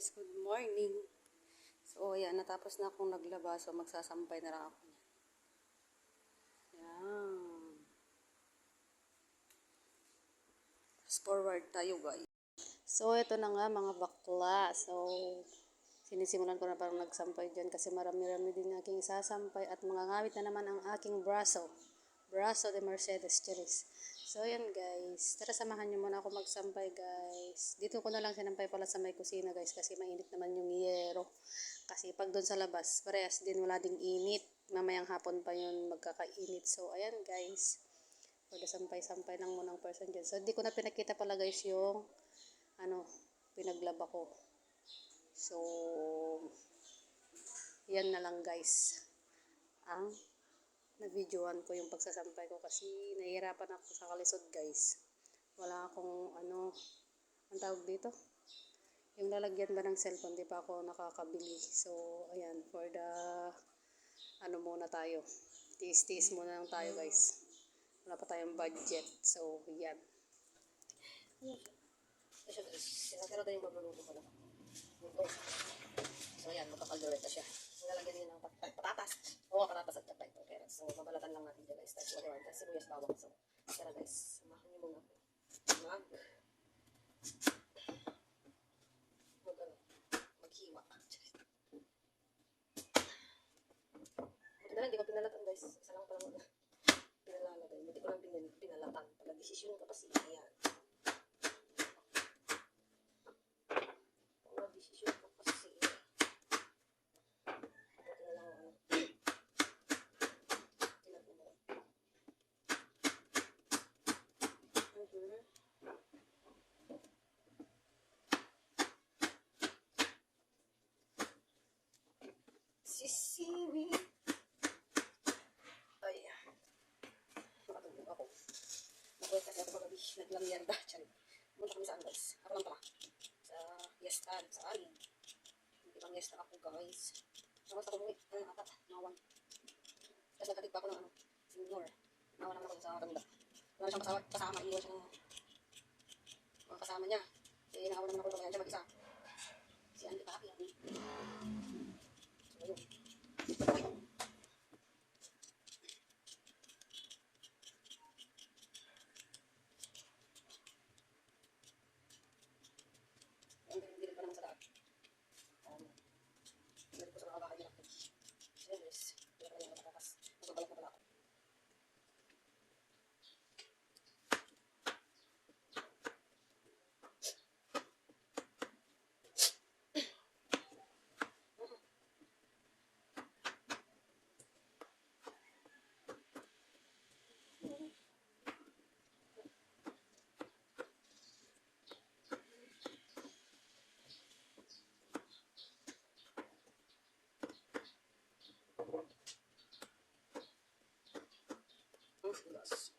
guys, good morning. So ayan, natapos na akong naglaba, so magsasampay na lang ako. Ayan. Fast forward tayo guys. So ito na nga mga bakla. So sinisimulan ko na parang nagsampay dyan kasi marami-rami din aking isasampay at mga ngamit na naman ang aking braso. Braso de Mercedes Cheris. So yan guys, tara samahan nyo muna ako magsampay guys. Dito ko na lang sinampay pala sa may kusina guys kasi mainit naman yung yero. Kasi pag doon sa labas, parehas din wala ding init. Mamayang hapon pa yun magkakainit. So ayan guys, sampay-sampay lang muna ang person dyan. So di ko na pinakita pala guys yung pinaglaba ko. So yan na lang guys ang na-videoan ko yung pagsasampay ko kasi nahihirapan ako sa kalisod guys. Wala akong ang tawag dito, yung lalagyan ba ng cellphone, di pa ako nakakabili. So ayan, for the muna tayo, tiis-tiis muna lang tayo guys, wala pa tayong budget. So yan, sinatira tayo yung magluluto ko na. So ayan, magkakaldereta siya. Nilalagyan niya ng patatas. Oo, patatas at kapay. Okay, so babalatan lang natin dyan guys. Tapos wala naman. Tapos sibuyas bawang. So, tara guys, samahan niyo muna ako. Maghiwa. Buti na lang, hindi ko pinalatan guys. Isa lang palang pinalalagay. Buti ko lang pinalatan. Pala desisyon ko kasi. Ayan. Pala desisyon ko kasi. Buti na lang sisiwi. Ay, makatulog ako. Nakuha kasi ako magabi. Naglamyanda. Punta kami saan guys? Ako lang pala. Sa Yestan. Sa Arin. Hindi pang Yestan ako guys. Nawas ako muli. Apat. Nawan. Tapos nagkatig pa ako ng senior. Nawan naman ako sa tanda. Wala siyang kasama. Iwan siya ng mga kasama niya. Eh, naawan naman ako ng siya mag-isa. Si Andy Papi. So, yun. Hindi pa naman sa daan. Hindi ko sa mga bahay nila. Anyways, hindi pa rin yung matakas. Magbabalak na pala ako. Yes.